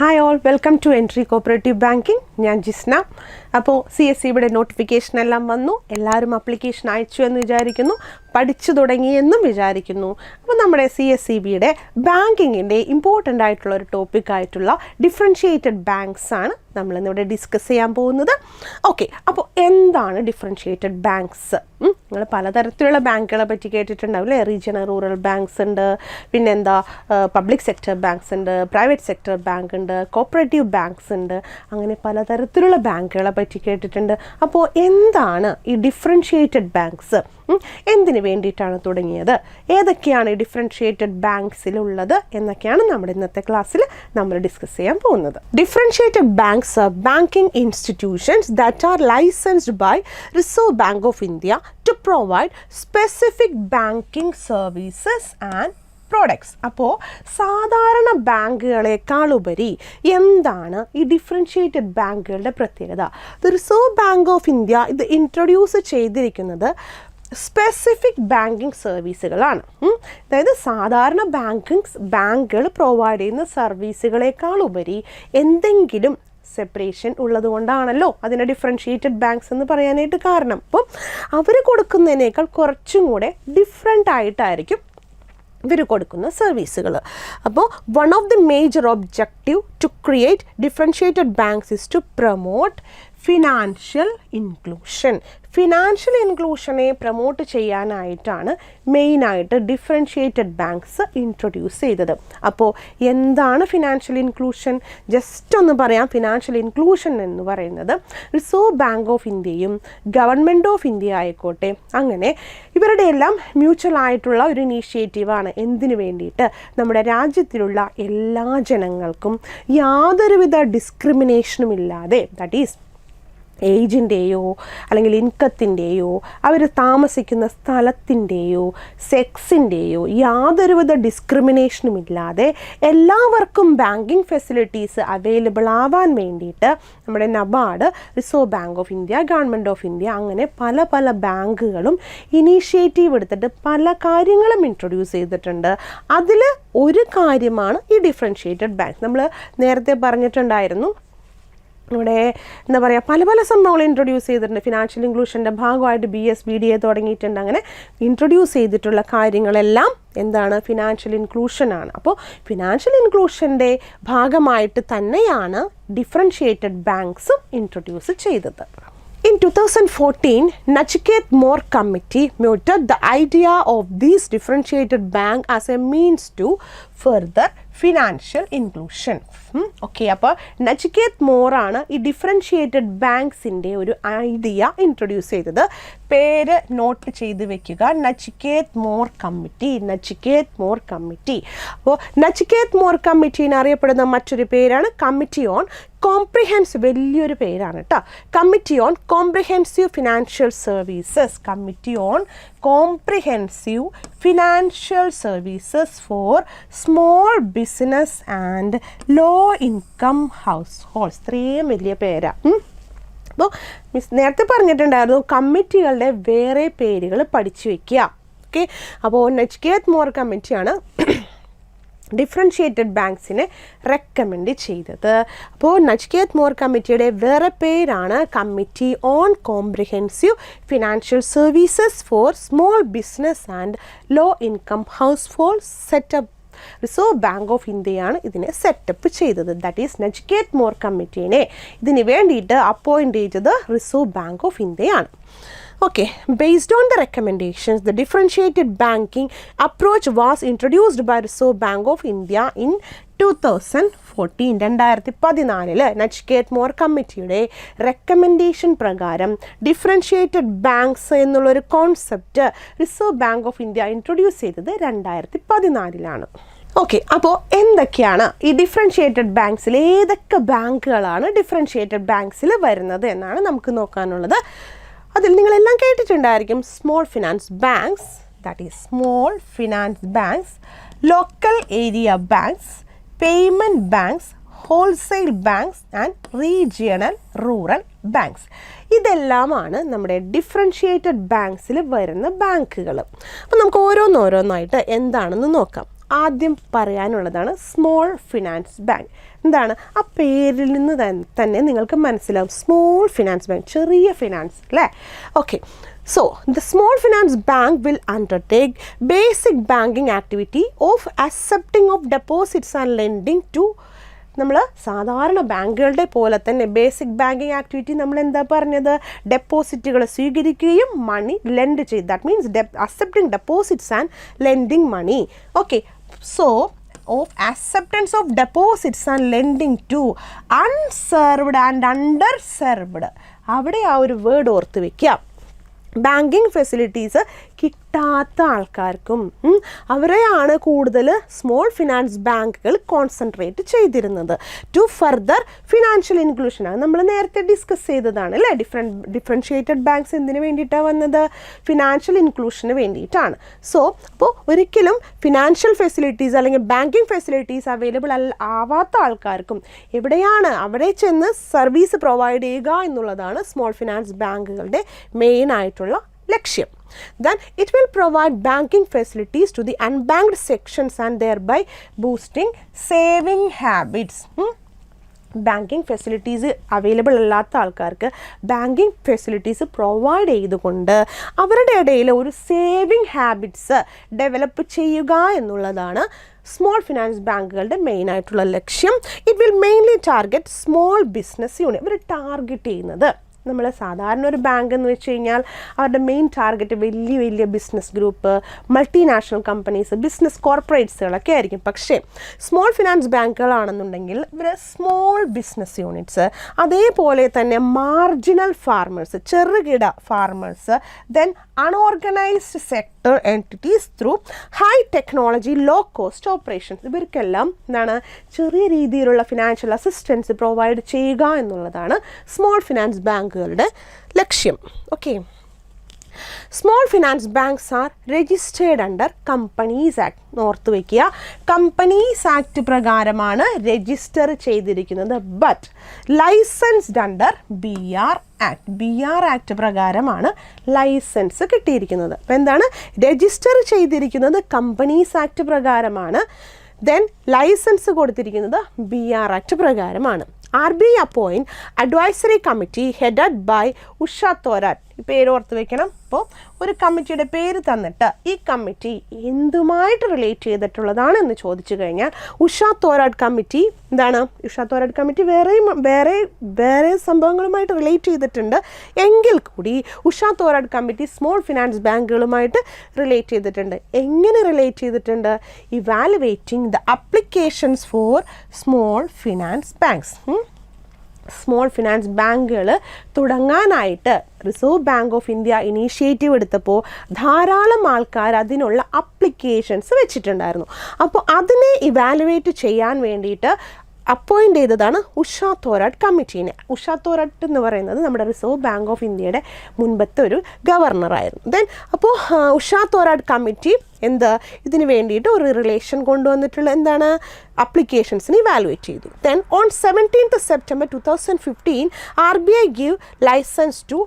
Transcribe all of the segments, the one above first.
Hi all, welcome to Entri Cooperative Banking. ഞാൻ ജിസ്ന. അപ്പോൾ CSEBയുടെ notification എല്ലാം വന്നു, എല്ലാവരും അപ്ലിക്കേഷൻ അയച്ചു എന്ന് വിചാരിക്കുന്നു, പഠിച്ചു തുടങ്ങിയെന്നും വിചാരിക്കുന്നു. അപ്പോൾ നമ്മുടെ CSEBയുടെ ബാങ്കിങ്ങിൻ്റെ ഇമ്പോർട്ടൻ്റ് ആയിട്ടുള്ള ഒരു ടോപ്പിക്കായിട്ടുള്ള ഡിഫറൻഷിയേറ്റഡ് ബാങ്ക്സ് ആണ് നമ്മളിന്നിവിടെ ഡിസ്കസ് ചെയ്യാൻ പോകുന്നത്. ഓക്കെ, അപ്പോൾ എന്താണ് ഡിഫറൻഷിയേറ്റഡ് ബാങ്ക്സ്? നിങ്ങൾ പലതരത്തിലുള്ള ബാങ്കുകളെ പറ്റി കേട്ടിട്ടുണ്ടാവില്ലേ? റീജിയണൽ റൂറൽ ബാങ്ക്സ് ഉണ്ട്, പിന്നെന്താ പബ്ലിക് സെക്ടർ ബാങ്ക്സ് ഉണ്ട്, പ്രൈവറ്റ് സെക്ടർ ബാങ്ക് ഉണ്ട്, കോപ്പറേറ്റീവ് ബാങ്ക്സ് ഉണ്ട്, അങ്ങനെ പലതരത്തിലുള്ള ബാങ്കുകളെ പറ്റി കേട്ടിട്ടുണ്ട്. അപ്പോൾ എന്താണ് ഈ ഡിഫറൻഷിയേറ്റഡ് ബാങ്ക്സ്? എന്തിനു വേണ്ടിയിട്ടാണ് തുടങ്ങിയത്? ഏതൊക്കെയാണ് ഈ ഡിഫറൻഷിയേറ്റഡ് ബാങ്ക്സിലുള്ളത് എന്നൊക്കെയാണ് നമ്മുടെ ഇന്നത്തെ ക്ലാസ്സിൽ നമ്മൾ ഡിസ്കസ് ചെയ്യാൻ പോകുന്നത്. Differentiated banks are banking institutions that are licensed by Reserve bank of India to provide specific banking services and products. അപ്പോൾ സാധാരണ ബാങ്കുകളെക്കാളുപരി എന്താണ് ഈ ഡിഫറൻഷിയേറ്റഡ് ബാങ്കുകളുടെ പ്രത്യേകത? റിസർവ് ബാങ്ക് ഓഫ് ഇന്ത്യ ഇത് ഇൻട്രൊഡ്യൂസ് ചെയ്തിരിക്കുന്നത് സ്പെസിഫിക് ബാങ്കിങ് സർവീസുകളാണ്. അതായത് സാധാരണ ബാങ്കുകൾ പ്രൊവൈഡ് ചെയ്യുന്ന സർവീസുകളെക്കാളുപരി എന്തെങ്കിലും സെപ്പറേഷൻ ഉള്ളത് കൊണ്ടാണല്ലോ അതിനെ ഡിഫറൻഷിയേറ്റഡ് ബാങ്ക്സ് എന്ന് പറയാനായിട്ട് കാരണം. അപ്പം അവർ കൊടുക്കുന്നതിനേക്കാൾ കുറച്ചും കൂടെ ഡിഫറെൻ്റ് ആയിട്ടായിരിക്കും ഇവർ കൊടുക്കുന്ന സർവീസുകൾ. അപ്പോൾ one of the major objective to create differentiated banks is to promote financial inclusion. Financial ഇൻക്ലൂഷനെ പ്രൊമോട്ട് ചെയ്യാനായിട്ടാണ് മെയിനായിട്ട് ഡിഫറൻഷിയേറ്റഡ് ബാങ്ക്സ് ഇൻട്രൊഡ്യൂസ് ചെയ്തത്. അപ്പോൾ എന്താണ് ഫിനാൻഷ്യൽ ഇൻക്ലൂഷൻ? ജസ്റ്റ് ഒന്ന് പറയാം. ഫിനാൻഷ്യൽ ഇൻക്ലൂഷൻ എന്ന് പറയുന്നത് റിസർവ് ബാങ്ക് ഓഫ് ഇന്ത്യയും ഗവൺമെൻറ് ഓഫ് ഇന്ത്യ ആയിക്കോട്ടെ, അങ്ങനെ ഇവരുടെ എല്ലാം മ്യൂച്വൽ ആയിട്ടുള്ള ഒരു ഇനീഷ്യേറ്റീവാണ്. എന്തിനു വേണ്ടിയിട്ട്? നമ്മുടെ രാജ്യത്തിലുള്ള എല്ലാ ജനങ്ങൾക്കും യാതൊരുവിധ ഡിസ്ക്രിമിനേഷനും ഇല്ലാതെ, ദാറ്റ് ഈസ് ഏജിൻ്റെയോ അല്ലെങ്കിൽ ഇൻകത്തിൻ്റെയോ അവർ താമസിക്കുന്ന സ്ഥലത്തിൻ്റെയോ സെക്സിൻ്റെയോ യാതൊരുവിധ ഡിസ്ക്രിമിനേഷനും ഇല്ലാതെ എല്ലാവർക്കും ബാങ്കിങ് ഫെസിലിറ്റീസ് അവൈലബിൾ ആവാൻ വേണ്ടിയിട്ട് നമ്മുടെ NABARD, reserve bank of India, government of India, അങ്ങനെ പല പല ബാങ്കുകളും ഇനീഷ്യേറ്റീവ് എടുത്തിട്ട് പല കാര്യങ്ങളും ഇൻട്രൊഡ്യൂസ് ചെയ്തിട്ടുണ്ട്. അതിൽ ഒരു കാര്യമാണ് ഈ ഡിഫറൻഷിയേറ്റഡ് ബാങ്ക്. നമ്മൾ നേരത്തെ പറഞ്ഞിട്ടുണ്ടായിരുന്നു, ഇവിടെ എന്താ പറയുക, പല പല സംഭവങ്ങൾ ഇൻട്രൊഡ്യൂസ് ചെയ്തിട്ടുണ്ട്. ഫിനാൻഷ്യൽ ഇൻക്ലൂഷൻ്റെ ഭാഗമായിട്ട് BS BDA തുടങ്ങിയിട്ടുണ്ട്. അങ്ങനെ ഇൻട്രൊഡ്യൂസ് ചെയ്തിട്ടുള്ള കാര്യങ്ങളെല്ലാം എന്താണ്? ഫിനാൻഷ്യൽ ഇൻക്ലൂഷനാണ്. അപ്പോൾ ഫിനാൻഷ്യൽ ഇൻക്ലൂഷൻ്റെ ഭാഗമായിട്ട് തന്നെയാണ് ഡിഫറൻഷിയേറ്റഡ് ബാങ്ക്സും ഇൻട്രൊഡ്യൂസ് ചെയ്തത്. In 2014, Nachiket More Committee mooted the idea of these differentiated bank as a means to further financial inclusion. Okay, അപ്പോൾ നച്ചിക്കേത് മോറാണ് ഈ ഡിഫറൻഷിയേറ്റഡ് ബാങ്ക്സിൻ്റെ ഒരു ഐഡിയ ഇൻട്രൊഡ്യൂസ് ചെയ്തത്. പേര് നോട്ട് ചെയ്ത് വെക്കുക, നച്ചിക്കേത് മോർ കമ്മിറ്റി. നച്ചിക്കേത് മോർ കമ്മിറ്റി. അപ്പോൾ നച്ചിക്കേത് മോർ കമ്മിറ്റീനെ അറിയപ്പെടുന്ന മറ്റൊരു പേരാണ് കമ്മിറ്റി ഓൺ കോംപ്രിഹെൻസീവ്. വലിയൊരു പേരാണ് കേട്ടോ. Committee on comprehensive financial services. Committee on comprehensive financial services for small business and low income households. ഇത്രയും വലിയ പേരാണ്. അപ്പോൾ മിസ് നേരത്തെ പറഞ്ഞിട്ടുണ്ടായിരുന്നു കമ്മിറ്റികളുടെ വേറെ പേരുകൾ പഠിച്ചു വയ്ക്കുക. ഓക്കെ, അപ്പോൾ നച്ചിക്കേത് മോർ കമ്മിറ്റിയാണ് ഡിഫറൻഷിയേറ്റഡ് ബാങ്ക്സിനെ റെക്കമെൻഡ് ചെയ്തത്. അപ്പോൾ നച്ചിക്കേത് മോർ കമ്മിറ്റിയുടെ വേറെ പേരാണ് committee on comprehensive financial services for small business and low income households setup. Reserve bank of ഇന്ത്യയാണ് ഇതിനെ സെറ്റപ്പ് ചെയ്തത്. ദാറ്റ് ഈസ് നച്ചിക്കേത് മോർ കമ്മിറ്റീനെ ഇതിന് വേണ്ടിയിട്ട് അപ്പോയിൻറ്റ് ചെയ്തത് റിസർവ് ബാങ്ക് ഓഫ് ഇന്ത്യയാണ്. Okay, based on the recommendations, the differentiated banking approach was introduced by Reserve Bank of India in 2014. 2014 നച്ചിക്കേത് Mor കമ്മിറ്റിയുടെ recommendation പ്രകാരം ഡിഫറൻഷിയേറ്റഡ് ബാങ്ക്സ് എന്നുള്ളൊരു concept reserve bank of India introduce ചെയ്തത് 2014. Okay, അപ്പോൾ എന്തൊക്കെയാണ് ഈ differentiated ബാങ്ക്സിൽ, ഏതൊക്കെ ബാങ്കുകളാണ് differentiated ബാങ്ക്സിൽ വരുന്നത് എന്നാണ് നമുക്ക് നോക്കാനുള്ളത്. അതിൽ നിങ്ങളെല്ലാം കേട്ടിട്ടുണ്ടായിരിക്കും. Small finance banks, that is small finance banks, local area banks, payment banks, wholesale banks and regional rural banks. ഇതെല്ലാമാണ് നമ്മുടെ ഡിഫറൻഷിയേറ്റഡ് ബാങ്ക്സിൽ വരുന്ന ബാങ്കുകൾ. അപ്പോൾ നമുക്ക് ഓരോന്നോരോന്നായിട്ട് എന്താണെന്ന് നോക്കാം. ആദ്യം പറയാനുള്ളതാണ് സ്മോൾ ഫിനാൻസ് ബാങ്ക്. എന്താണ് ആ പേരിൽ നിന്ന് തന്നെ നിങ്ങൾക്ക് മനസ്സിലാവും സ്മോൾ ഫിനാൻസ് ബാങ്ക്, ചെറിയ ഫിനാൻസ് അല്ലേ. Okay, so the small finance bank will undertake basic banking activity of accepting of deposits and lending to നമ്മൾ സാധാരണ ബാങ്കുകളുടെ പോലെ തന്നെ ബേസിക് ബാങ്കിങ് ആക്ടിവിറ്റി നമ്മൾ എന്താ പറഞ്ഞത്, ഡെപ്പോസിറ്റുകൾ സ്വീകരിക്കുകയും മണി ലെൻഡ് ചെയ്ത്, that means accepting deposits and lending money. Okay, so of acceptance of deposits and lending to unserved and underserved, അവിടെ ആ ഒരു വേർഡ് ഓർത്ത് വയ്ക്കുക. ബാങ്കിങ് ഫെസിലിറ്റീസ് കിട്ടാത്ത ആൾക്കാർക്കും അവരെയാണ് കൂടുതൽ സ്മോൾ ഫിനാൻസ് ബാങ്കുകൾ കോൺസെൻട്രേറ്റ് ചെയ്തിരുന്നത്. ടു ഫർദർ ഫിനാൻഷ്യൽ ഇൻക്ലൂഷൻ, അത് നമ്മൾ നേരത്തെ ഡിസ്കസ് ചെയ്തതാണ് അല്ലേ. ഡിഫറൻഷിയേറ്റഡ് ബാങ്ക്സ് എന്തിനു വേണ്ടിയിട്ടാണ് വന്നത്, ഫിനാൻഷ്യൽ ഇൻക്ലൂഷന് വേണ്ടിയിട്ടാണ്. സോ അപ്പോൾ ഒരിക്കലും ഫിനാൻഷ്യൽ ഫെസിലിറ്റീസ് അല്ലെങ്കിൽ ബാങ്കിങ് ഫെസിലിറ്റീസ് അവൈലബിൾ ആവാത്ത ആൾക്കാർക്കും എവിടെയാണ് അവിടെ ചെന്ന് സർവീസ് പ്രൊവൈഡ് ചെയ്യുക എന്നുള്ളതാണ് സ്മോൾ ഫിനാൻസ് ബാങ്കുകളുടെ മെയിൻ ആയിട്ടുള്ള ലക്ഷ്യം. Then it will provide banking facilities to the unbanked sections and thereby boosting saving habits. Banking facilities available അല്ലാത്ത ആൾക്കാർക്ക് ബാങ്കിങ് ഫെസിലിറ്റീസ് പ്രൊവൈഡ് ചെയ്തുകൊണ്ട് അവരുടെ ഇടയിൽ ഒരു സേവിങ് ഹാബിറ്റ്സ് ഡെവലപ്പ് ചെയ്യുക എന്നുള്ളതാണ് സ്മോൾ ഫിനാൻസ് ബാങ്കുകളുടെ മെയിൻ ആയിട്ടുള്ള ലക്ഷ്യം. It will mainly target small business unit. ഇവർ ടാർഗറ്റ് ചെയ്യുന്നത്, നമ്മൾ സാധാരണ ഒരു ബാങ്ക് എന്ന് വെച്ച് കഴിഞ്ഞാൽ അവരുടെ മെയിൻ ടാർഗറ്റ് വലിയ വലിയ business group, multinational companies, business കോർപ്പറേറ്റ്സുകളൊക്കെ ആയിരിക്കും. പക്ഷേ സ്മോൾ ഫിനാൻസ് ബാങ്കുകളാണെന്നുണ്ടെങ്കിൽ ഇവർ സ്മോൾ ബിസിനസ് യൂണിറ്റ്സ്, അതേപോലെ തന്നെ മാർജിനൽ ഫാർമേഴ്സ്, ചെറുകിട farmers, then unorganised sector entities through high technology low cost operations, ഇവർക്കെല്ലാം എന്താണ് ചെറിയ രീതിയിലുള്ള ഫിനാൻഷ്യൽ അസിസ്റ്റൻസ് പ്രൊവൈഡ് ചെയ്യുക എന്നുള്ളതാണ് സ്മോൾ ഫിനാൻസ് ബാങ്കുകളുടെ ലക്ഷ്യം. Okay, small finance banks are registered under companies act. ഓർത്ത് വയ്ക്കുക, കമ്പനീസ് ആക്ട് പ്രകാരമാണ് രജിസ്റ്റർ ചെയ്തിരിക്കുന്നത്. But licensed under BR act. BR act പ്രകാരമാണ് ലൈസൻസ് കിട്ടിയിരിക്കുന്നത്. അപ്പോൾ എന്താണ്, രജിസ്റ്റർ ചെയ്തിരിക്കുന്നത് കമ്പനീസ് ആക്ട് പ്രകാരമാണ്, ദെൻ ലൈസൻസ് കൊടുത്തിരിക്കുന്നത് BR ആക്ട് പ്രകാരമാണ്. RBI appoint advisory committee headed by Usha Thorat. പേര് ഓർത്ത് വെക്കണം. അപ്പോൾ ഒരു കമ്മിറ്റിയുടെ പേര് തന്നിട്ട് ഈ കമ്മിറ്റി എന്തുമായിട്ട് റിലേറ്റ് ചെയ്തിട്ടുള്ളതാണെന്ന് ചോദിച്ചു കഴിഞ്ഞാൽ ഉഷ തോരാട്ട് കമ്മിറ്റി എന്താണ്, ഉഷ തോരാട്ട് കമ്മിറ്റി വേറെ സംഭവങ്ങളുമായിട്ട് റിലേറ്റ് ചെയ്തിട്ടുണ്ട് എങ്കിൽ കൂടി Usha Thorat committee small finance ബാങ്കുകളുമായിട്ട് റിലേറ്റ് ചെയ്തിട്ടുണ്ട്. എങ്ങനെ റിലേറ്റ് ചെയ്തിട്ടുണ്ട്, evaluating the applications for small finance banks. Small finance ബാങ്കുകൾ തുടങ്ങാനായിട്ട് Reserve bank of India initiative എടുത്തപ്പോൾ ധാരാളം ആൾക്കാർ അതിനുള്ള അപ്ലിക്കേഷൻസ് വെച്ചിട്ടുണ്ടായിരുന്നു. അപ്പോൾ അതിനെ ഇവാലുവേറ്റ് ചെയ്യാൻ വേണ്ടിയിട്ട് അപ്പോയിൻ്റ് ചെയ്തതാണ് ഉഷ തോരാട്ട് കമ്മിറ്റീനെ. ഉഷ തോരാട്ട് എന്ന് പറയുന്നത് നമ്മുടെ റിസർവ് ബാങ്ക് ഓഫ് ഇന്ത്യയുടെ മുൻപത്തെ ഒരു ഗവർണറായിരുന്നു. ദെൻ അപ്പോൾ ഉഷ തോരാട്ട് കമ്മിറ്റി ഇതിന് വേണ്ടിയിട്ട് ഒരു റിലേഷൻ കൊണ്ടുവന്നിട്ടുള്ള എന്താണ്, അപ്ലിക്കേഷൻസിന് ഇവാലുവേറ്റ് ചെയ്തു. Then on 17th September 2015 RBI give licence to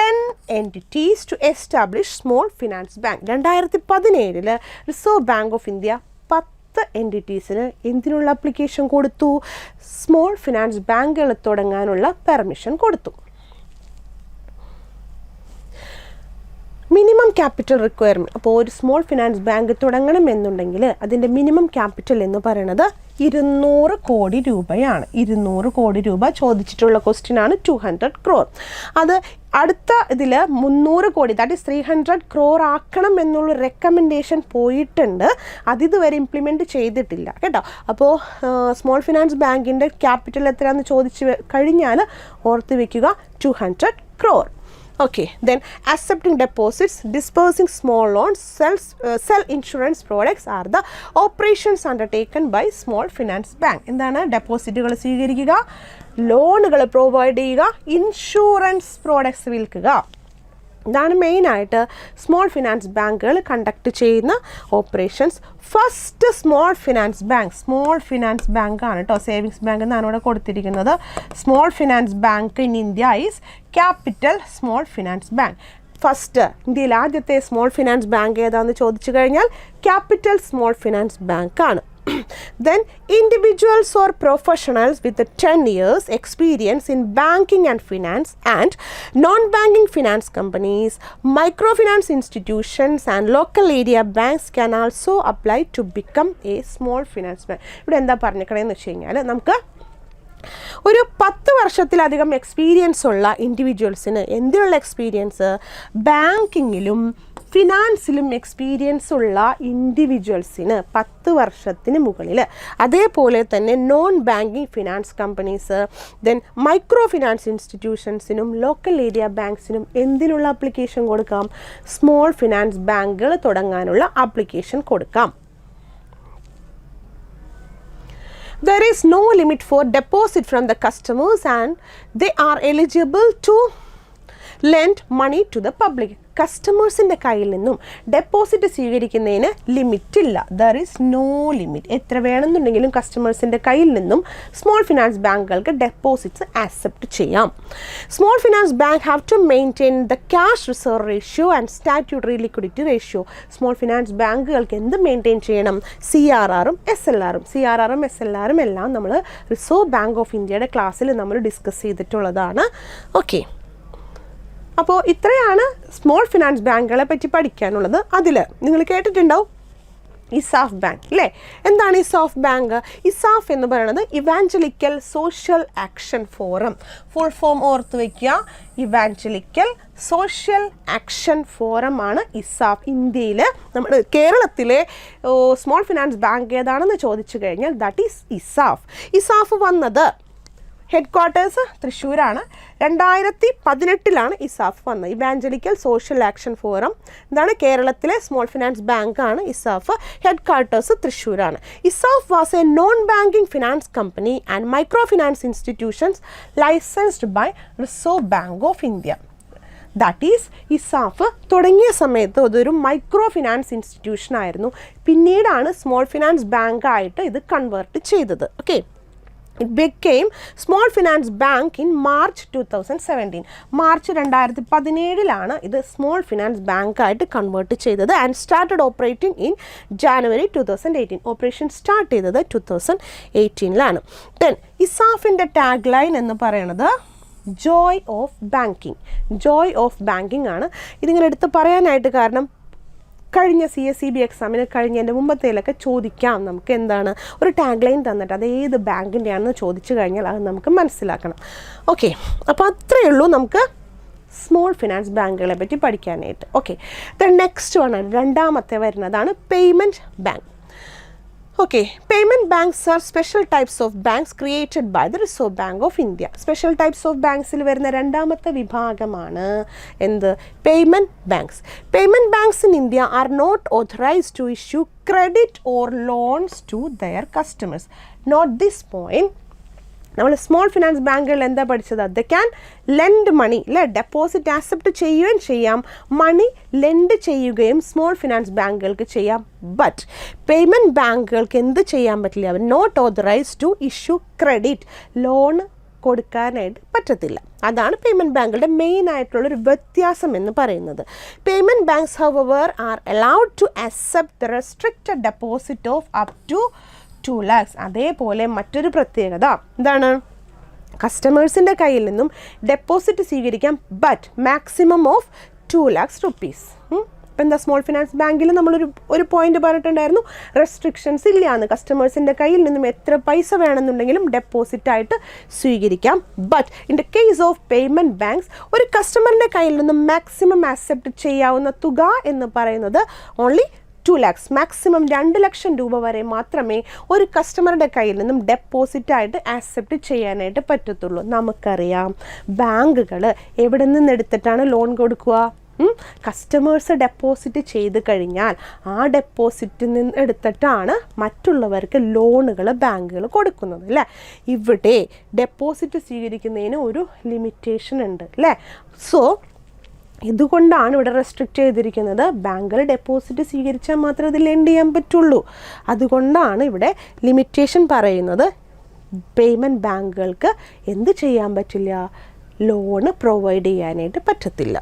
10 entities to establish small finance bank. 2017 Reserve bank of India 10 എൻറ്റിറ്റീസിന് എന്തിനുള്ള അപ്ലിക്കേഷൻ കൊടുത്തു, സ്മോൾ ഫിനാൻസ് ബാങ്കുകൾ തുടങ്ങാനുള്ള പെർമിഷൻ കൊടുത്തു. മിനിമം ക്യാപിറ്റൽ റിക്വയർമെൻറ്റ്, അപ്പോൾ ഒരു സ്മോൾ ഫിനാൻസ് ബാങ്ക് തുടങ്ങണമെന്നുണ്ടെങ്കിൽ അതിൻ്റെ മിനിമം ക്യാപിറ്റൽ എന്ന് പറയുന്നത് 200 കോടി രൂപയാണ്. 200 കോടി രൂപ ചോദിച്ചിട്ടുള്ള ക്വസ്റ്റ്യനാണ് 200 crore. അത് അടുത്ത ഇതിൽ 300 കോടി, ദാറ്റ് ഈസ് 300 crore ആക്കണം എന്നുള്ള റെക്കമെൻഡേഷൻ പോയിട്ടുണ്ട്. അതിതുവരെ ഇംപ്ലിമെൻറ്റ് ചെയ്തിട്ടില്ല കേട്ടോ. അപ്പോൾ സ്മോൾ ഫിനാൻസ് ബാങ്കിൻ്റെ ക്യാപിറ്റൽ എത്രയാണെന്ന് ചോദിച്ച് കഴിഞ്ഞാൽ ഓർത്ത് വയ്ക്കുക 200 crore. Okay, then accepting deposits, disbursing small loans, sell insurance products are the operations undertaken by small finance bank. എന്താണ്, ഡെപ്പോസിറ്റുകൾ സ്വീകരിക്കുക, ലോണുകൾ പ്രൊവൈഡ് ചെയ്യുക, ഇൻഷുറൻസ് പ്രോഡക്ട്സ് വിൽക്കുക. ഇതാണ് മെയിനായിട്ട് സ്മോൾ ഫിനാൻസ് ബാങ്കുകൾ കണ്ടക്ട് ചെയ്യുന്ന operations. First small finance bank ആണ് കേട്ടോ, സേവിങ്സ് ബാങ്ക് എന്നാണ് ഇവിടെ കൊടുത്തിരിക്കുന്നത്. Small finance bank in India is capital small finance bank. First ഇന്ത്യയിൽ ആദ്യത്തെ സ്മോൾ ഫിനാൻസ് ബാങ്ക് ഏതാണെന്ന് ചോദിച്ചു കഴിഞ്ഞാൽ ക്യാപിറ്റൽ സ്മോൾ ഫിനാൻസ് ബാങ്ക് ആണ്. Then individuals or professionals with 10 years experience in banking and finance and non-banking finance companies, microfinance institutions and local area banks can also apply to become a small finance bank. ഇവിടെ എന്താ പറഞ്ഞേക്കണേന്ന് വെച്ച് കഴിഞ്ഞാൽ നമുക്ക് ഒരു 10 വർഷത്തിലധികം experience ഉള്ള ഇൻഡിവിജ്വൽസിന് എന്തിനുള്ള experience, ബാങ്കിങ്ങിലും ഫിനാൻസിലും experience ഉള്ള ഇൻഡിവിജ്വൽസിന് 10 വർഷത്തിന് മുകളിൽ, അതേപോലെ തന്നെ non banking finance companies, then micro finance ഇൻസ്റ്റിറ്റ്യൂഷൻസിനും ലോക്കൽ ഏരിയ ബാങ്ക്സിനും എന്തിനുള്ള ആപ്ലിക്കേഷൻ കൊടുക്കാം, സ്മോൾ ഫിനാൻസ് ബാങ്കുകൾ തുടങ്ങാനുള്ള ആപ്ലിക്കേഷൻ കൊടുക്കാം. There is no limit for deposit from the customers and they are eligible to lend money to the public. കസ്റ്റമേഴ്സിൻ്റെ കയ്യിൽ നിന്നും deposit സ്വീകരിക്കുന്നതിന് ലിമിറ്റ് ഇല്ല. There is no limit. എത്ര വേണമെന്നുണ്ടെങ്കിലും കസ്റ്റമേഴ്സിൻ്റെ കയ്യിൽ നിന്നും സ്മോൾ ഫിനാൻസ് ബാങ്കുകൾക്ക് ഡെപ്പോസിറ്റ്സ് ആക്സെപ്റ്റ് ചെയ്യാം. Small finance bank have to maintain the cash reserve ratio and statutory liquidity ratio. Small finance ബാങ്കുകൾക്ക് എന്ത് മെയിൻറ്റെയിൻ ചെയ്യണം, CRRും SLRും. CRRും SLRും എല്ലാം നമ്മൾ റിസർവ് ബാങ്ക് ഓഫ് ഇന്ത്യയുടെ ക്ലാസ്സിൽ നമ്മൾ ഡിസ്കസ് ചെയ്തിട്ടുള്ളതാണ്. ഓക്കെ, അപ്പോൾ ഇത്രയാണ് സ്മോൾ ഫിനാൻസ് ബാങ്കുകളെ പറ്റി പഠിക്കാനുള്ളത്. അതിൽ നിങ്ങൾ കേട്ടിട്ടുണ്ടാവും ഇസാഫ് ബാങ്ക് അല്ലേ? എന്താണ് ഇസാഫ് ബാങ്ക്? ഇസാഫ് എന്ന് പറയുന്നത് evangelical social action forum. Full form ഓർത്ത് വയ്ക്കുക, ഇവാഞ്ചലിക്കൽ സോഷ്യൽ ആക്ഷൻ ഫോറം ആണ് ഇസാഫ്. ഇന്ത്യയിൽ നമ്മുടെ കേരളത്തിലെ സ്മോൾ ഫിനാൻസ് ബാങ്ക് ഏതാണെന്ന് ചോദിച്ചു കഴിഞ്ഞാൽ ദാറ്റ് ഈസ് ഇസാഫ്. ഇസാഫ് വന്നത് ഹെഡ് ക്വാർട്ടേഴ്സ് തൃശ്ശൂരാണ്. 2018 ഇസാഫ് വന്നത്. ഇവാഞ്ചലിക്കൽ സോഷ്യൽ ആക്ഷൻ ഫോറം ഇതാണ് കേരളത്തിലെ സ്മോൾ ഫിനാൻസ് ബാങ്കാണ് ഇസാഫ്. ഹെഡ് ക്വാർട്ടേഴ്സ് തൃശ്ശൂരാണ്. ESAF was a non banking finance company and micro finance institutions licensed by Reserve bank of India. That is ESAF തുടങ്ങിയ സമയത്ത് അതൊരു മൈക്രോ ഫിനാൻസ് ഇൻസ്റ്റിറ്റ്യൂഷൻ ആയിരുന്നു. പിന്നീടാണ് സ്മോൾ ഫിനാൻസ് ബാങ്കായിട്ട് ഇത് കൺവേർട്ട് ചെയ്തത്. Okay, It became Small Finance Bank in March 2017. March 2017 ഇത് small finance bank ആയിട്ട് convert ചെയ്തത് and started operating in January 2018. Operation start ചെയ്തത് 2018. ദെൻ ഇസാഫിൻ്റെ ടാഗ് ലൈൻ എന്ന് പറയുന്നത് joy of banking. Joy of banking ആണ്. ഇതിങ്ങനെ എടുത്ത് പറയാനായിട്ട് കാരണം കഴിഞ്ഞ CSEB എക്സാമിന് കഴിഞ്ഞതിൻ്റെ മുമ്പത്തേലൊക്കെ ചോദിക്കാം നമുക്ക് എന്താണ് ഒരു ടാഗ് ലൈൻ തന്നിട്ട് അത് ഏത് ബാങ്കിൻ്റെ ആണെന്ന് ചോദിച്ചു കഴിഞ്ഞാൽ അത് നമുക്ക് മനസ്സിലാക്കണം. ഓക്കെ, അപ്പോൾ അത്രയേ ഉള്ളൂ നമുക്ക് സ്മോൾ ഫിനാൻസ് ബാങ്കുകളെ പറ്റി പഠിക്കാനായിട്ട്. ഓക്കെ, ദ നെക്സ്റ്റ് വൺ രണ്ടാമത്തെ വരുന്നതാണ് payment bank. Okay, payment banks are special types of banks created by the Reserve Bank of India. Special types of banksil വരുന്ന രണ്ടാമത്തെ വിഭാഗമാണ് എന്ത്, payment banks. Payment banks in India are not authorized to issue credit or loans to their customers. Note this point. നമ്മൾ small finance ബാങ്കുകളിൽ എന്താ പഠിച്ചത്, the can lent മണി അല്ലേ, deposit accept ചെയ്യുകയും ചെയ്യാം, മണി ലെൻഡ് ചെയ്യുകയും സ്മോൾ ഫിനാൻസ് ബാങ്കുകൾക്ക് ചെയ്യാം. ബട്ട് പേയ്മെൻറ്റ് ബാങ്കുകൾക്ക് എന്ത് ചെയ്യാൻ പറ്റില്ല, അവർ not authorise to issue credit, loan കൊടുക്കാനായിട്ട് പറ്റത്തില്ല. അതാണ് പേയ്മെൻറ്റ് ബാങ്കുകളുടെ മെയിൻ ആയിട്ടുള്ളൊരു വ്യത്യാസം എന്ന് പറയുന്നത്. Payment banks however are allowed to accept the restricted deposit of up to 2 lakhs. അതേപോലെ മറ്റൊരു പ്രത്യേകത എന്താണ്, കസ്റ്റമേഴ്സിൻ്റെ കയ്യിൽ നിന്നും ഡെപ്പോസിറ്റ് സ്വീകരിക്കാം but maximum of 2 lakhs rupees. ഇപ്പം എന്താ സ്മോൾ ഫിനാൻസ് ബാങ്കിൽ നമ്മളൊരു പോയിന്റ് പറഞ്ഞിട്ടുണ്ടായിരുന്നു, റെസ്ട്രിക്ഷൻസ് ഇല്ലയെന്ന്. കസ്റ്റമേഴ്സിൻ്റെ കയ്യിൽ നിന്നും എത്ര പൈസ വേണമെന്നുണ്ടെങ്കിലും ഡെപ്പോസിറ്റായിട്ട് സ്വീകരിക്കാം. But in the case of payment banks ഒരു കസ്റ്റമറിൻ്റെ കയ്യിൽ നിന്നും മാക്സിമം ആക്സെപ്റ്റ് ചെയ്യാവുന്ന തുക എന്ന് പറയുന്നത് ഓൺലി 2 lakhs. മാക്സിമം 2 ലക്ഷം രൂപ വരെ മാത്രമേ ഒരു കസ്റ്റമറുടെ കയ്യിൽ നിന്നും ഡെപ്പോസിറ്റായിട്ട് ആക്സെപ്റ്റ് ചെയ്യാനായിട്ട് പറ്റത്തുള്ളൂ. നമുക്കറിയാം ബാങ്കുകൾ എവിടെ നിന്ന് എടുത്തിട്ടാണ് ലോൺ കൊടുക്കുക, കസ്റ്റമേഴ്സ് ഡെപ്പോസിറ്റ് ചെയ്ത് കഴിഞ്ഞാൽ ആ ഡെപ്പോസിറ്റിൽ നിന്ന് എടുത്തിട്ടാണ് മറ്റുള്ളവർക്ക് ലോണുകൾ ബാങ്കുകൾ കൊടുക്കുന്നത് അല്ലേ. ഇവിടെ ഡെപ്പോസിറ്റ് സ്വീകരിക്കുന്നതിന് ഒരു ലിമിറ്റേഷൻ ഉണ്ട് അല്ലേ. സോ ഇതുകൊണ്ടാണ് ഇവിടെ റെസ്ട്രിക്റ്റ് ചെയ്തിരിക്കുന്നത്. ബാങ്കുകൾ ഡെപ്പോസിറ്റ് സ്വീകരിച്ചാൽ മാത്രമേ ഇത് ലെൻഡ് ചെയ്യാൻ പറ്റുള്ളൂ. അതുകൊണ്ടാണ് ഇവിടെ ലിമിറ്റേഷൻ പറയുന്നത്. പേയ്മെൻറ്റ് ബാങ്കുകൾക്ക് എന്ത് ചെയ്യാൻ പറ്റില്ല, ലോണ് പ്രൊവൈഡ് ചെയ്യാനായിട്ട് പറ്റത്തില്ല.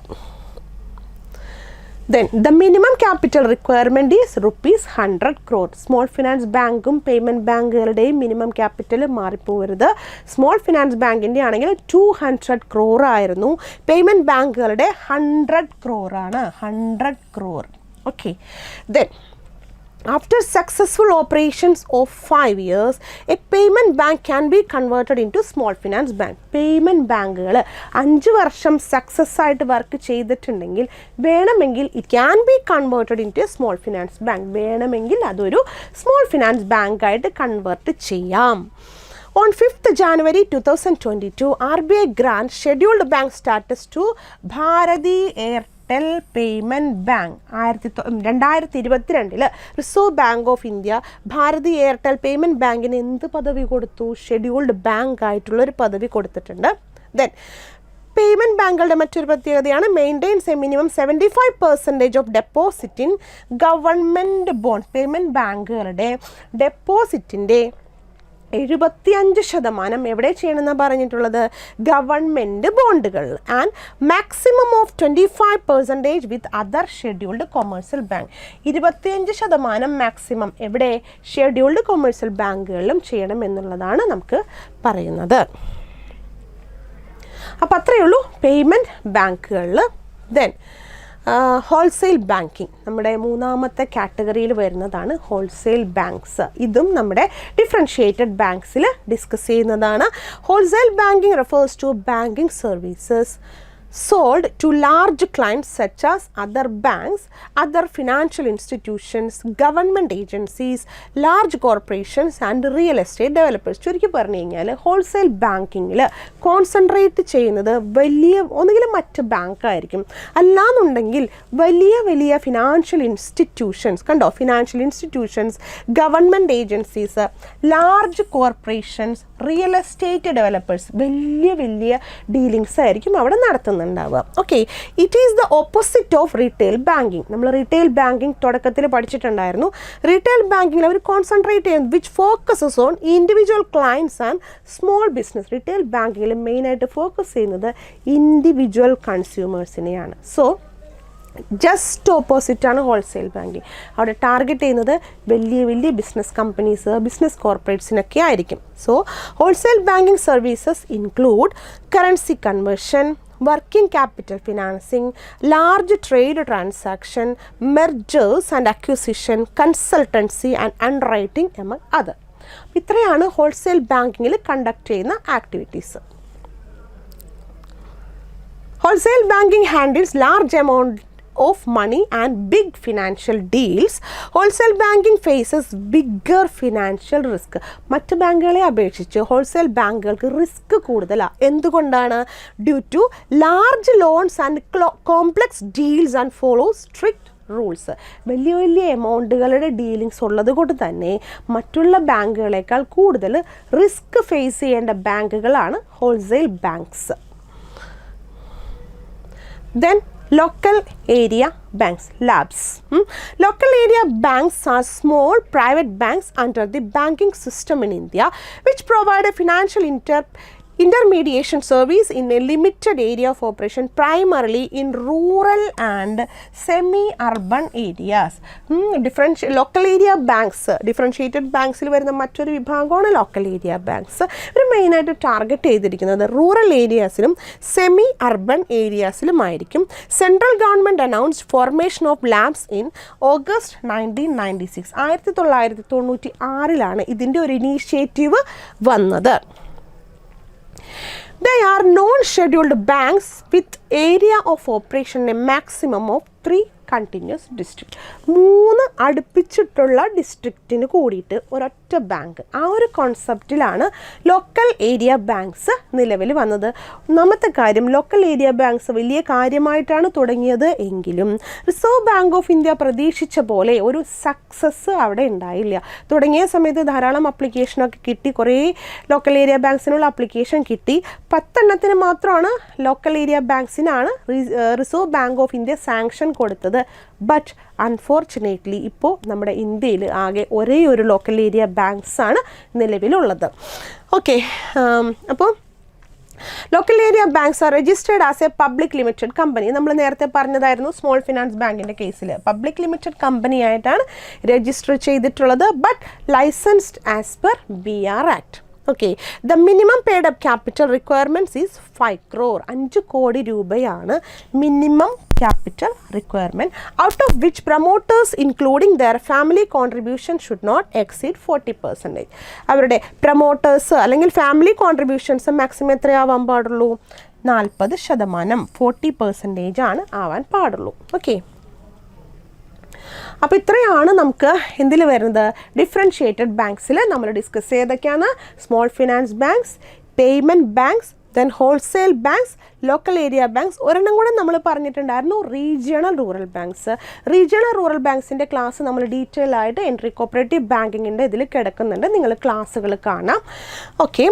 Then the minimum capital requirement is ₹100 crore. Small finance bank payment bank minimum capital മാറിപ്പോവരുത്. Small finance ബാങ്കിൻ്റെ ആണെങ്കിൽ 200 crore ആയിരുന്നു. Payment ബാങ്കുകളുടെ 100 crore ആണ്. 100 crore. Okay. Then after successful operations of 5 years, a payment bank can be converted into small finance bank. Payment ബാങ്കുകൾ 5 വർഷം success ആയിട്ട് work ചെയ്തിട്ടുണ്ടെങ്കിൽ വേണമെങ്കിൽ it can be converted into a small finance bank. വേണമെങ്കിൽ അതൊരു small finance ബാങ്കായിട്ട് convert ചെയ്യാം. On 5th January 2022, RBI grants scheduled bank status to Bharati Airtel Payment Bank. 2022 Reserve bank of India Bharti Airtel payment ബാങ്കിന് എന്ത് പദവി കൊടുത്തു? Scheduled bank ആയിട്ടുള്ളൊരു പദവി കൊടുത്തിട്ടുണ്ട്. ദെൻ പേയ്മെൻറ്റ് ബാങ്കുകളുടെ മറ്റൊരു പ്രത്യേകതയാണ് maintains A minimum 75% of deposit in government bond. Payment ബാങ്കുകളുടെ ഡെപ്പോസിറ്റിൻ്റെ 75% എവിടെ ചെയ്യണമെന്നാണ് പറഞ്ഞിട്ടുള്ളത്? ഗവൺമെൻറ് ബോണ്ടുകൾ. And maximum of 25% with other scheduled commercial bank. 25% maximum എവിടെ? ഷെഡ്യൂൾഡ് കൊമേഴ്സ്യൽ ബാങ്കുകളിലും ചെയ്യണം എന്നുള്ളതാണ് നമുക്ക് പറയുന്നത്. അപ്പോൾ അത്രയേ ഉള്ളൂ പേയ്മെൻറ്റ് ബാങ്കുകളിൽ. ദെൻ ഹോൾസെയിൽ ബാങ്കിങ് നമ്മുടെ മൂന്നാമത്തെ കാറ്റഗറിയിൽ വരുന്നതാണ് ഹോൾസെയിൽ ബാങ്ക്സ്. ഇതും നമ്മുടെ ഡിഫറൻഷ്യേറ്റഡ് ബാങ്ക്സിൽ ഡിസ്കസ് ചെയ്യുന്നതാണ്. Wholesale banking refers to banking services sold to large clients such as other banks, other financial institutions, government agencies, large corporations and real estate developers. ചുരുക്കി പറഞ്ഞു കഴിഞ്ഞാൽ ഹോൾസെയിൽ ബാങ്കിങ്ങിൽ കോൺസെൻട്രേറ്റ് ചെയ്യുന്നത് ഒന്നുകിലും മറ്റ് ബാങ്കായിരിക്കും, അല്ലാന്നുണ്ടെങ്കിൽ വലിയ ഫിനാൻഷ്യൽ ഇൻസ്റ്റിറ്റ്യൂഷൻസ്. കണ്ടോ, financial institutions, government agencies, large corporations, real estate developers, വലിയ ഡീലിങ്സ് ആയിരിക്കും അവിടെ നടത്തുന്നുണ്ടാവുക. Okay, it is the opposite of retail banking. നമ്മൾ റീറ്റെയിൽ ബാങ്കിങ് തുടക്കത്തിൽ പഠിച്ചിട്ടുണ്ടായിരുന്നു. റീറ്റെയിൽ ബാങ്കിങ്ങിൽ അവർ കോൺസെൻട്രേറ്റ് ചെയ്യുന്നത് which focuses on individual clients and small business. Retail ബാങ്കിങ്ങിൽ മെയിനായിട്ട് ഫോക്കസ് ചെയ്യുന്നത് ഇൻഡിവിജ്വൽ കൺസ്യൂമേഴ്സിനെയാണ്. സോ ജസ്റ്റ് ഓപ്പോസിറ്റാണ് ഹോൾസെയിൽ ബാങ്കിങ്. അവിടെ ടാർഗറ്റ് ചെയ്യുന്നത് വലിയ ബിസിനസ് കമ്പനീസ്, ബിസിനസ് കോർപ്പറേറ്റ്സിനൊക്കെ ആയിരിക്കും. So wholesale banking services include currency conversion, working capital financing, large trade transaction, mergers and acquisition, consultancy and underwriting among other. ഇത്രയാണ് wholesale ബാങ്കിങ്ങിൽ conduct ചെയ്യുന്ന activities. Wholesale banking handles large amount of money and big financial deals. Wholesale banking faces bigger financial risk. മറ്റ് ബാങ്കുകളെ അപേക്ഷിച്ച് wholesale ബാങ്കുകൾക്ക് risk കൂടുതലാണ്. എന്തുകൊണ്ടാണ്? Due to large loans and complex deals and follow strict rules. വലിയ എമൗണ്ടുകളുടെ dealings ഉള്ളത് കൊണ്ട് തന്നെ മറ്റുള്ള ബാങ്കുകളേക്കാൾ കൂടുതൽ റിസ്ക് ഫേസ് ചെയ്യേണ്ട ബാങ്കുകളാണ് wholesale banks. Then local area banks, labs. Local area banks are small private banks under the banking system in India which provide a financial intermediation service in a limited area of operation, primarily in rural and semi-urban areas. Local area banks, differentiated banks-il varuna mattoru vibhagamaanu local area banks. Iru main aayittu target ചെയ്തിരിക്കുന്നത് rural areas-ilum semi-urban areas-ilum ആയിരിക്കും. Central government announced formation of labs in August 1996. 1996 ഇതിൻ്റെ ഒരു initiative വന്നത്. They are non-scheduled banks with area of operation a maximum of 3 continuous district. 3 അടുപ്പിച്ചിട്ടുള്ള ഡിസ്ട്രിക്റ്റിന് കൂടിയിട്ട് ഒരൊറ്റ bank. ആ ഒരു കോൺസെപ്റ്റിലാണ് local area banks നിലവിൽ വന്നത്. ഒന്നാമത്തെ കാര്യം, ലോക്കൽ ഏരിയ ബാങ്ക്സ് വലിയ കാര്യമായിട്ടാണ് തുടങ്ങിയത് എങ്കിലും റിസർവ് ബാങ്ക് ഓഫ് ഇന്ത്യ പ്രതീക്ഷിച്ച പോലെ ഒരു സക്സസ് അവിടെ ഉണ്ടായില്ല. തുടങ്ങിയ സമയത്ത് ധാരാളം അപ്ലിക്കേഷനൊക്കെ കിട്ടി, കുറേ ലോക്കൽ ഏരിയ ബാങ്ക്സിനുള്ള അപ്ലിക്കേഷൻ കിട്ടി. 10 എണ്ണത്തിന് മാത്രമാണ് ലോക്കൽ ഏരിയ ബാങ്ക്സിനാണ് reserve bank of India sanction കൊടുത്തത്. ബട്ട് അൺഫോർച്ചുനേറ്റ്ലി ഇപ്പോൾ നമ്മുടെ ഇന്ത്യയിൽ ആകെ ഒരേ ഒരു ലോക്കൽ ഏരിയ ബാങ്ക്സ് ആണ് നിലവിലുള്ളത്. ഓക്കെ, അപ്പോൾ local area banks are registered as A public limited company. നമ്മൾ നേരത്തെ പറഞ്ഞതായിരുന്നു സ്മോൾ ഫിനാൻസ് ബാങ്കിൻ്റെ കേസിൽ പബ്ലിക് ലിമിറ്റഡ് കമ്പനി ആയിട്ടാണ് രജിസ്റ്റർ ചെയ്തിട്ടുള്ളത്, but licensed as per BR Act. Okay, the minimum paid up capital requirements is 5 crore. 5 കോടി രൂപയാണ് minimum capital requirement, out of which promoters including their family contribution should not exceed 40%. അവരുടെ promoters അല്ലെങ്കിൽ family contributions maximum എത്രയാവാൻ പാടുള്ളൂ? 40%, 40% ആണ് ആവാൻ പാടുള്ളൂ. Okay, അപ്പോൾ ഇത്രയാണ് നമുക്ക് എന്തിൽ വരുന്നത് ഡിഫറൻഷിയേറ്റഡ് ബാങ്ക്സിൽ നമ്മൾ ഡിസ്കസ് ചെയ്തൊക്കെയാണ്. Small finance banks, payment banks, then wholesale banks, local area banks. ഒരെണ്ണം കൂടെ നമ്മൾ പറഞ്ഞിട്ടുണ്ടായിരുന്നു regional rural banks. Regional rural ബാങ്ക്സിൻ്റെ ക്ലാസ് നമ്മൾ ഡീറ്റെയിൽ ആയിട്ട് എൻട്രി കോപ്പറേറ്റീവ് ബാങ്കിങ്ങിൻ്റെ ഇതിൽ കിടക്കുന്നുണ്ട്, നിങ്ങൾ ക്ലാസ്സുകൾ കാണാം. ഓക്കെ,